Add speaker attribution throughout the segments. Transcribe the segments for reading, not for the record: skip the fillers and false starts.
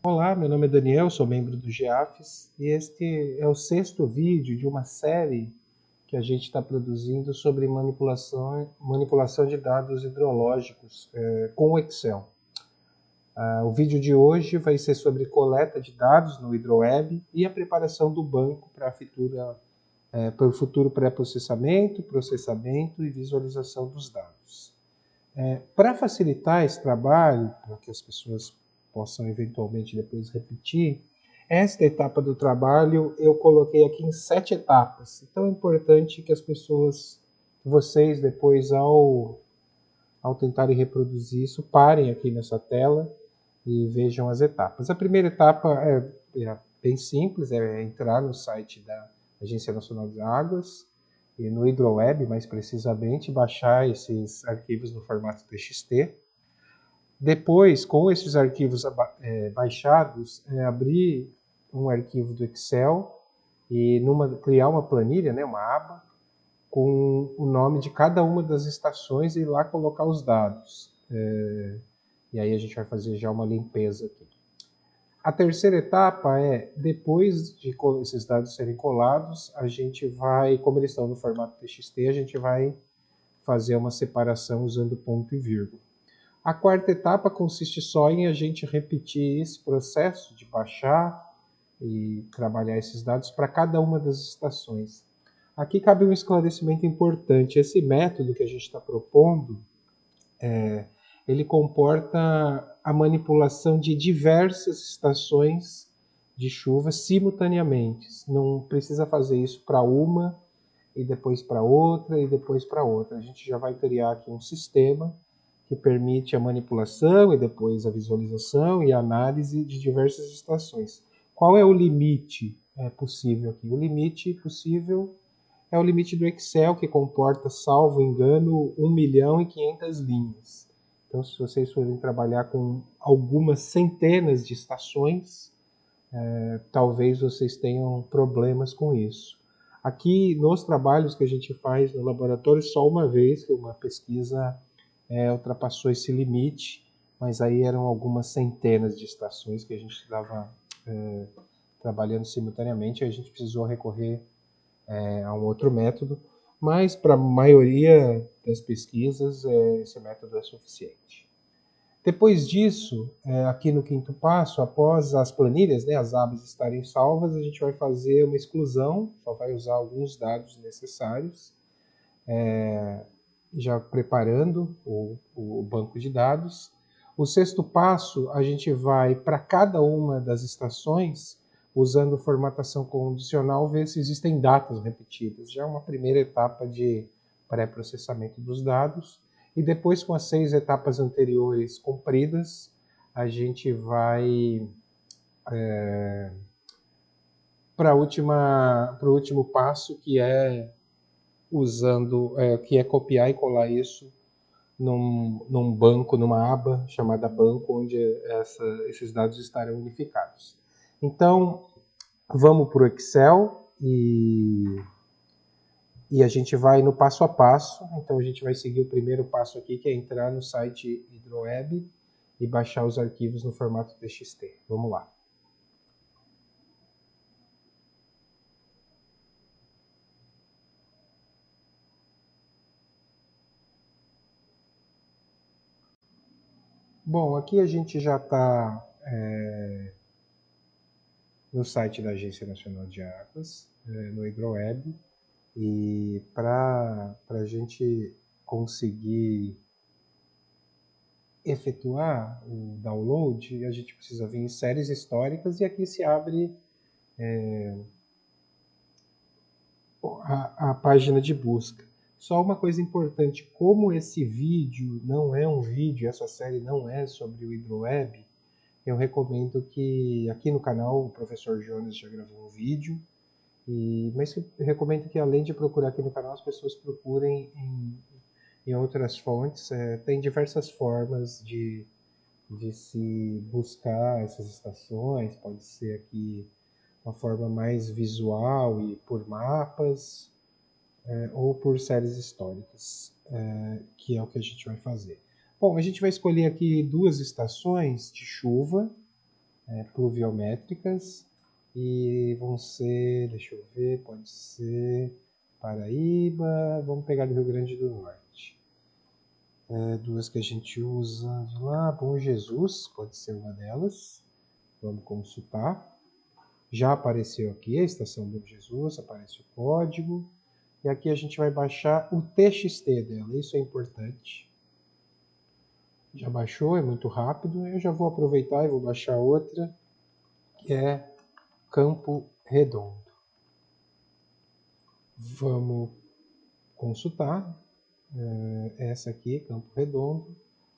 Speaker 1: Olá, meu nome é Daniel, sou membro do GEAFES e este é o sexto vídeo de uma série que a gente está produzindo sobre manipulação de dados hidrológicos com o Excel. O vídeo de hoje vai ser sobre coleta de dados no HidroWeb e a preparação do banco para o futuro pré-processamento, processamento e visualização dos dados. Para facilitar esse trabalho, para que as pessoas possam eventualmente depois repetir, esta etapa do trabalho eu coloquei aqui em 7 etapas. Então é importante que as pessoas, vocês depois ao tentarem reproduzir isso, parem aqui nessa tela e vejam as etapas. A primeira etapa é bem simples, é entrar no site da Agência Nacional de Águas, e no HidroWeb, mais precisamente, baixar esses arquivos no formato TXT. Depois, com esses arquivos baixados, abrir um arquivo do Excel e criar uma planilha, uma aba, com o nome de cada uma das estações e ir lá colocar os dados. E aí a gente vai fazer já uma limpeza aqui. A terceira etapa é, depois de esses dados serem colados, a gente vai, como eles estão no formato TXT, a gente vai fazer uma separação usando ponto e vírgula. A quarta etapa consiste só em a gente repetir esse processo de baixar e trabalhar esses dados para cada uma das estações. Aqui cabe um esclarecimento importante. Esse método que a gente está propondo, ele comporta a manipulação de diversas estações de chuva simultaneamente. Não precisa fazer isso para uma e depois para outra e depois para outra. A gente já vai criar aqui um sistema que permite a manipulação e depois a visualização e a análise de diversas estações. Qual é o limite possível aqui? O limite possível é o limite do Excel, que comporta, salvo engano, 1.500.000 linhas. Então, se vocês forem trabalhar com algumas centenas de estações, talvez vocês tenham problemas com isso. Aqui, nos trabalhos que a gente faz no laboratório, só uma vez que uma pesquisa ultrapassou esse limite, mas aí eram algumas centenas de estações que a gente estava trabalhando simultaneamente, a gente precisou recorrer a um outro método, mas para a maioria das pesquisas esse método é suficiente. Depois disso, aqui no quinto passo, após as planilhas, as abas estarem salvas, a gente vai fazer uma exclusão, só vai usar alguns dados necessários, já preparando o banco de dados. O sexto passo, a gente vai para cada uma das estações, usando formatação condicional, ver se existem datas repetidas. Já é uma primeira etapa de pré-processamento dos dados. E depois, com as 6 etapas anteriores cumpridas, a gente vai para o último passo, que é que é copiar e colar isso num banco, numa aba chamada banco, onde esses dados estarão unificados. Então, vamos para o Excel e a gente vai no passo a passo. Então, a gente vai seguir o primeiro passo aqui, que é entrar no site HidroWeb e baixar os arquivos no formato TXT. Vamos lá. Bom, aqui a gente já está no site da Agência Nacional de Águas, no HidroWeb, e para a gente conseguir efetuar o download, a gente precisa vir em séries históricas, e aqui se abre a página de busca. Só uma coisa importante, como esse vídeo não é um vídeo, essa série não é sobre o HidroWeb, eu recomendo que aqui no canal o professor Jonas já gravou um vídeo, mas eu recomendo que, além de procurar aqui no canal, as pessoas procurem em outras fontes. Tem diversas formas de se buscar essas estações, pode ser aqui uma forma mais visual e por mapas, ou por séries históricas, que é o que a gente vai fazer. Bom, a gente vai escolher aqui 2 estações de chuva, pluviométricas e vão ser, deixa eu ver, pode ser Paraíba, vamos pegar do Rio Grande do Norte. Duas que a gente usa de lá, Bom Jesus, pode ser uma delas, vamos consultar. Já apareceu aqui a estação Bom Jesus, aparece o código, e aqui a gente vai baixar o TXT dela, isso é importante. Já baixou, é muito rápido, eu já vou aproveitar e vou baixar outra, que é Campo Redondo. Vamos consultar, essa aqui, Campo Redondo,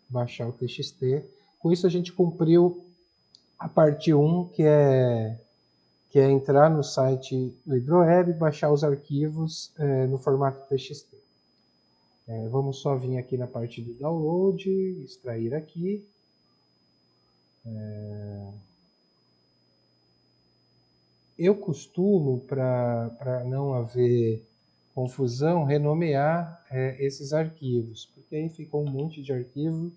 Speaker 1: baixar o TXT. Com isso a gente cumpriu a parte 1, que é entrar no site do Hidroweb e baixar os arquivos no formato TXT. Vamos só vir aqui na parte de download, extrair aqui. Eu costumo, para não haver confusão, renomear esses arquivos, porque aí fica um monte de arquivo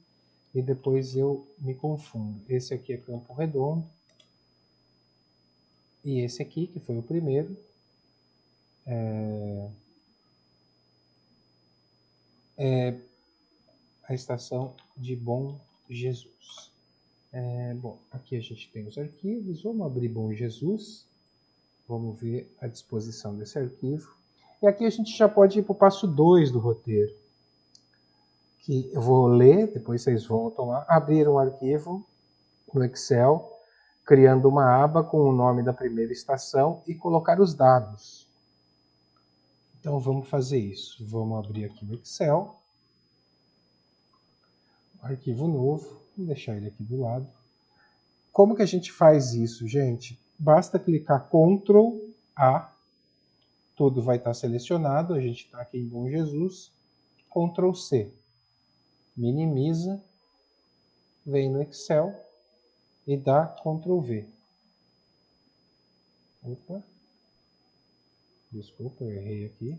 Speaker 1: e depois eu me confundo. Esse aqui é Campo Redondo. E esse aqui, que foi o primeiro, é a estação de Bom Jesus. Bom, aqui a gente tem os arquivos. Vamos abrir Bom Jesus. Vamos ver a disposição desse arquivo. E aqui a gente já pode ir para o passo 2 do roteiro, que eu vou ler, depois vocês voltam lá, abrir um arquivo no Excel, criando uma aba com o nome da primeira estação e colocar os dados. Então vamos fazer isso. Vamos abrir aqui o Excel, arquivo novo, vou deixar ele aqui do lado. Como que a gente faz isso, gente? Basta clicar Ctrl A, tudo vai estar selecionado, a gente está aqui em Bom Jesus, Ctrl C, minimiza, vem no Excel e dá Ctrl V. Opa, desculpa, eu errei aqui.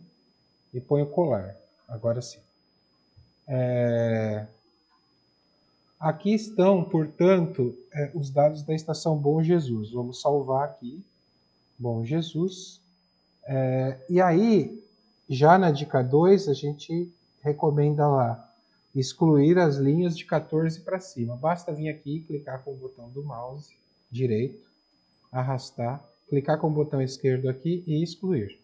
Speaker 1: E põe o colar, agora sim. Aqui estão, portanto, os dados da estação Bom Jesus. Vamos salvar aqui, Bom Jesus. E aí, já na dica 2, a gente recomenda lá excluir as linhas de 14 para cima. Basta vir aqui e clicar com o botão do mouse direito, arrastar, clicar com o botão esquerdo aqui e excluir.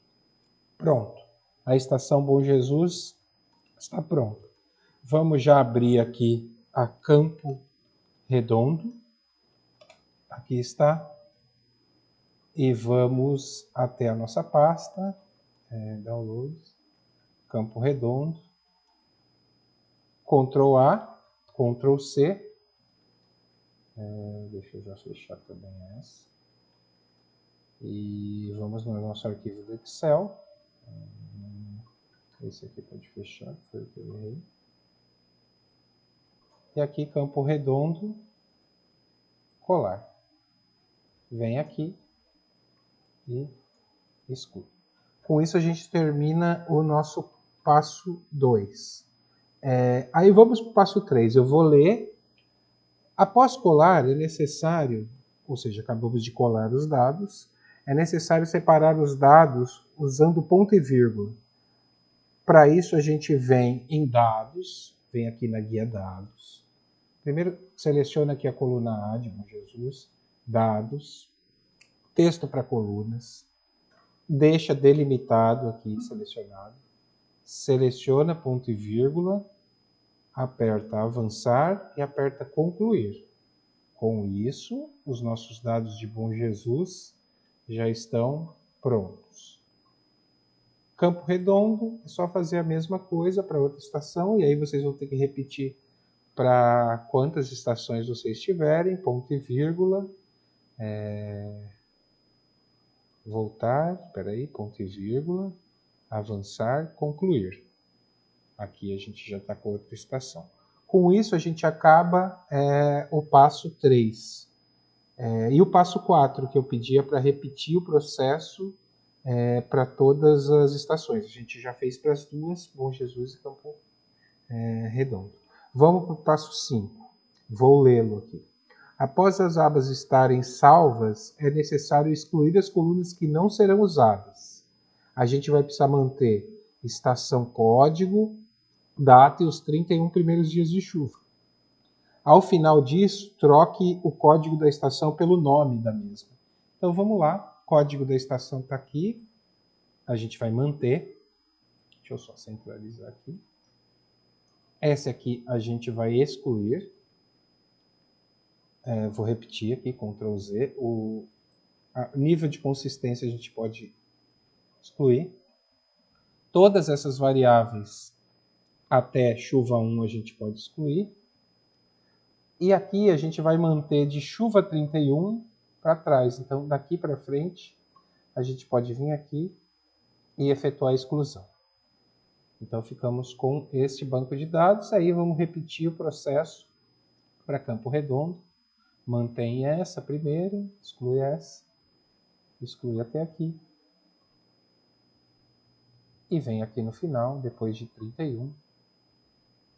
Speaker 1: Pronto. A estação Bom Jesus está pronta. Vamos já abrir aqui a Campo Redondo. Aqui está. E vamos até a nossa pasta. Downloads. Campo Redondo. Ctrl A, Ctrl C. Deixa eu já fechar também essa. E vamos no nosso arquivo do Excel. Esse aqui pode fechar, foi o que eu errei. E aqui, Campo Redondo, colar. Vem aqui e exclui. Com isso a gente termina o nosso passo 2. Aí vamos para o passo 3. Eu vou ler. Após colar, é necessário, ou seja, acabamos de colar os dados, é necessário separar os dados usando ponto e vírgula. Para isso a gente vem em dados, vem aqui na guia dados. Primeiro seleciona aqui a coluna A de Bom Jesus, dados, texto para colunas, deixa delimitado aqui, selecionado, seleciona ponto e vírgula, aperta avançar e aperta concluir. Com isso, os nossos dados de Bom Jesus já estão prontos. Campo Redondo, é só fazer a mesma coisa para outra estação, e aí vocês vão ter que repetir para quantas estações vocês tiverem, ponto e vírgula, voltar, ponto e vírgula, avançar, concluir. Aqui a gente já está com outra estação. Com isso a gente acaba o passo 3. E o passo 4, que eu pedia para repetir o processo para todas as estações. A gente já fez para as duas, Bom Jesus e Campo Redondo. Vamos para o passo 5. Vou lê-lo aqui. Após as abas estarem salvas, é necessário excluir as colunas que não serão usadas. A gente vai precisar manter estação código, data e os 31 primeiros dias de chuva. Ao final disso, troque o código da estação pelo nome da mesma. Então vamos lá, o código da estação está aqui, a gente vai manter. Deixa eu só centralizar aqui. Essa aqui a gente vai excluir. Vou repetir aqui, Ctrl Z. O nível de consistência a gente pode excluir. Todas essas variáveis até chuva 1 a gente pode excluir. E aqui a gente vai manter de chuva 31 para trás. Então daqui para frente a gente pode vir aqui e efetuar a exclusão. Então ficamos com este banco de dados. Aí vamos repetir o processo para Campo Redondo. Mantém essa primeiro, exclui essa, exclui até aqui. E vem aqui no final, depois de 31,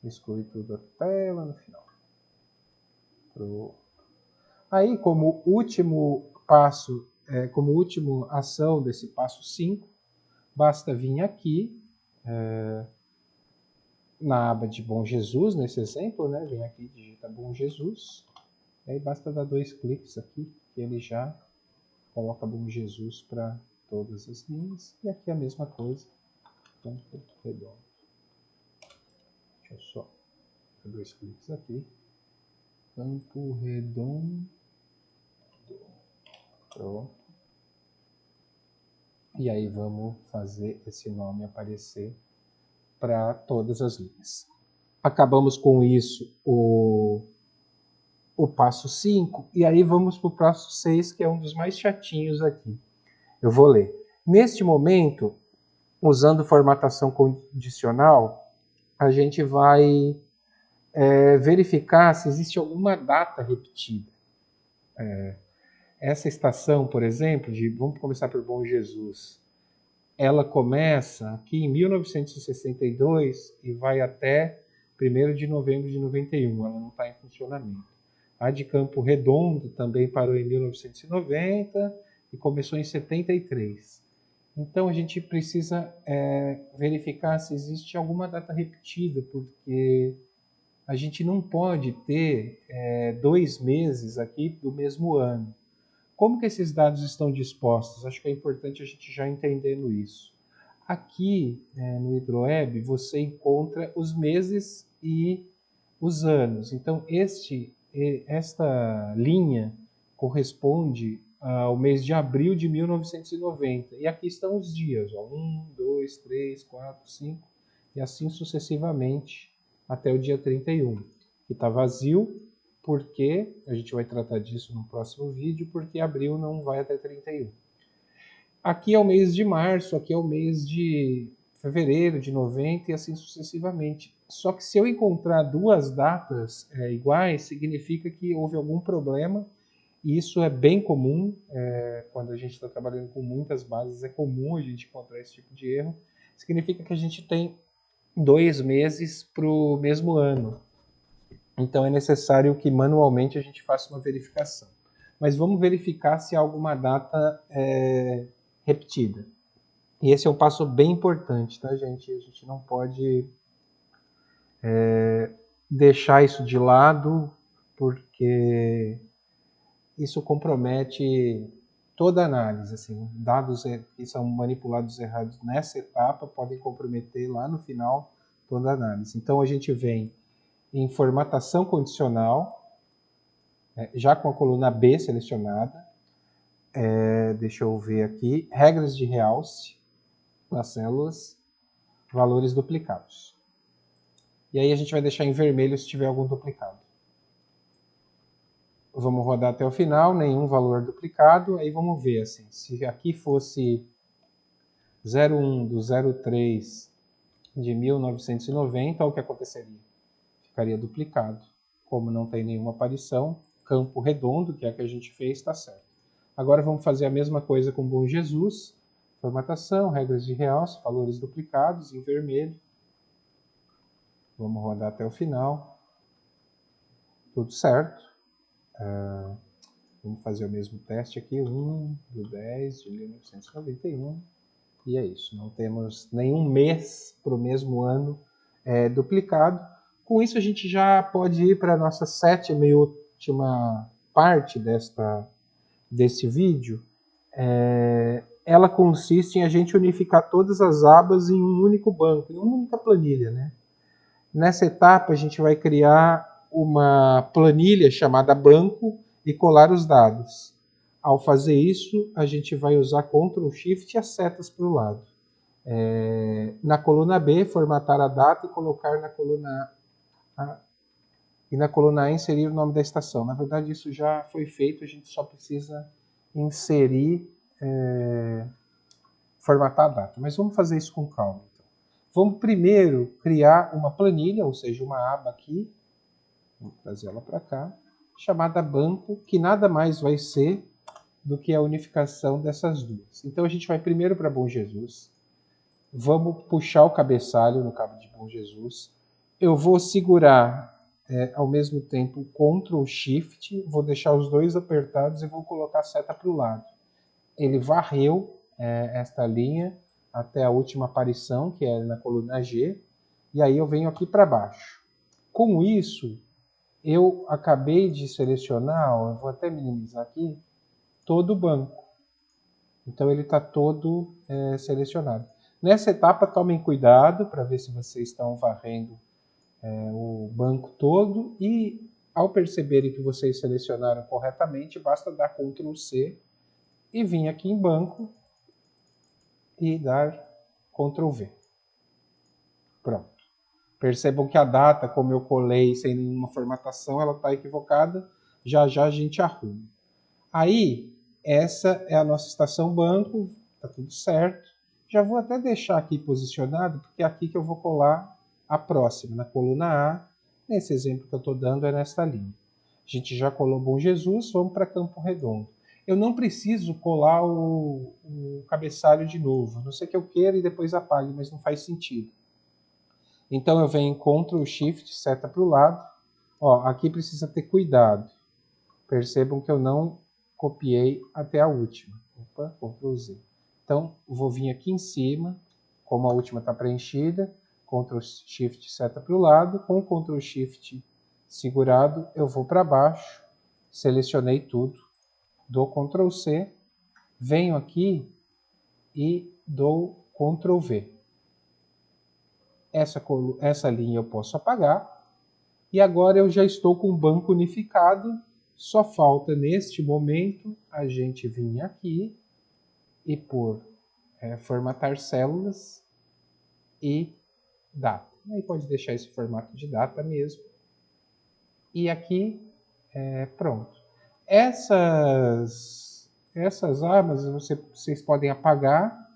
Speaker 1: exclui tudo até lá no final. Pronto. Aí, como último passo, como última ação desse passo 5, basta vir aqui, na aba de Bom Jesus, nesse exemplo, né? Vem aqui e digita Bom Jesus. Aí basta dar 2 cliques aqui, que ele já coloca Bom Jesus para todas as linhas. E aqui a mesma coisa, Campo Redondo. Deixa eu só dar 2 cliques aqui. Campo Redondo. Pronto. E aí vamos fazer esse nome aparecer para todas as linhas. Acabamos com isso o passo 5, e aí vamos para o passo 6, que é um dos mais chatinhos aqui. Eu vou ler. Neste momento, usando formatação condicional, a gente vai verificar se existe alguma data repetida. Essa estação, por exemplo, vamos começar por Bom Jesus, ela começa aqui em 1962 e vai até 1º de novembro de 91, ela não está em funcionamento. A de Campo Redondo também parou em 1990 e começou em 73. Então a gente precisa verificar se existe alguma data repetida, porque a gente não pode ter 2 meses aqui do mesmo ano. Como que esses dados estão dispostos? Acho que é importante a gente já entendendo isso. Aqui no Hidroweb você encontra os meses e os anos. Então esta linha corresponde ao mês de abril de 1990. E aqui estão os dias, 1, 2, 3, 4, 5 e assim sucessivamente até o dia 31, que está vazio, porque a gente vai tratar disso no próximo vídeo, porque abril não vai até 31. Aqui é o mês de março, aqui é o mês de fevereiro de 90 e assim sucessivamente. Só que se eu encontrar 2 datas iguais, significa que houve algum problema, e isso é bem comum, quando a gente está trabalhando com muitas bases, é comum a gente encontrar esse tipo de erro. Significa que a gente tem 2 meses para o mesmo ano. Então é necessário que manualmente a gente faça uma verificação. Mas vamos verificar se há alguma data repetida. E esse é um passo bem importante, tá, gente? A gente não pode deixar isso de lado, porque isso compromete toda a análise. Assim, dados que são manipulados errados nessa etapa podem comprometer lá no final toda a análise. Então a gente vem em formatação condicional, já com a coluna B selecionada. Deixa eu ver aqui. Regras de realce nas células, valores duplicados. E aí a gente vai deixar em vermelho se tiver algum duplicado. Vamos rodar até o final, nenhum valor duplicado. Aí vamos ver assim, se aqui fosse 01 do 03 de 1990, o que aconteceria? Ficaria duplicado. Como não tem nenhuma aparição, Campo Redondo, que é a que a gente fez, está certo. Agora vamos fazer a mesma coisa com Bom Jesus. Formatação, regras de realce, valores duplicados em vermelho. Vamos rodar até o final. Tudo certo. Vamos fazer o mesmo teste aqui, 1/10/1991. E é isso, não temos nenhum mês para o mesmo ano duplicado. Com isso a gente já pode ir para a nossa sétima e última parte desse vídeo. Ela consiste em a gente unificar todas as abas em um único banco, em uma única planilha, né? Nessa etapa a gente vai criar uma planilha chamada banco e colar os dados. Ao fazer isso, a gente vai usar Ctrl Shift e as setas para o lado. Na coluna B, formatar a data e colocar na coluna A. E na coluna A, inserir o nome da estação. Na verdade, isso já foi feito, a gente só precisa inserir, formatar a data. Mas vamos fazer isso com calma. Então. Vamos primeiro criar uma planilha, ou seja, uma aba aqui. Vou trazer ela para cá, chamada banco, que nada mais vai ser do que a unificação dessas duas. Então a gente vai primeiro para Bom Jesus, vamos puxar o cabeçalho no cabo de Bom Jesus, eu vou segurar ao mesmo tempo Ctrl Shift, vou deixar os dois apertados e vou colocar a seta para o lado. Ele varreu esta linha até a última aparição, que é na coluna G, e aí eu venho aqui para baixo. Com isso, eu acabei de selecionar, eu vou até minimizar aqui, todo o banco. Então ele está todo selecionado. Nessa etapa, tomem cuidado para ver se vocês estão varrendo o banco todo e ao perceberem que vocês selecionaram corretamente, basta dar Ctrl C e vir aqui em banco e dar Ctrl V. Pronto. Percebam que a data, como eu colei sem nenhuma formatação, ela está equivocada. Já já a gente arruma. Aí, essa é a nossa estação banco, está tudo certo. Já vou até deixar aqui posicionado, porque é aqui que eu vou colar a próxima, na coluna A. Nesse exemplo que eu estou dando é nesta linha. A gente já colou Bom Jesus, vamos para Campo Redondo. Eu não preciso colar o cabeçalho de novo, a não ser que eu queira e depois apague, mas não faz sentido. Então eu venho em Ctrl Shift, seta para o lado. Ó, aqui precisa ter cuidado. Percebam que eu não copiei até a última. Opa, Ctrl Z. Então, vou vir aqui em cima, como a última está preenchida, Ctrl Shift seta para o lado, com Ctrl Shift segurado, eu vou para baixo, selecionei tudo, dou Ctrl C, venho aqui e dou Ctrl V. Essa linha eu posso apagar, e agora eu já estou com o banco unificado. Só falta, neste momento, a gente vir aqui e pôr formatar células e data. Aí pode deixar esse formato de data mesmo. E aqui, pronto. Essas abas vocês podem apagar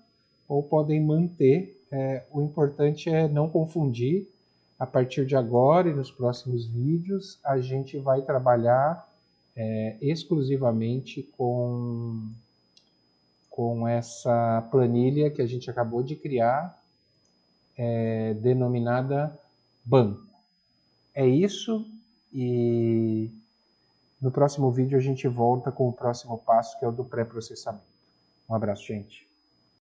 Speaker 1: ou podem manter. O importante é não confundir. A partir de agora e nos próximos vídeos, a gente vai trabalhar exclusivamente com essa planilha que a gente acabou de criar, denominada banco. É isso, e no próximo vídeo a gente volta com o próximo passo, que é o do pré-processamento. Um abraço, gente.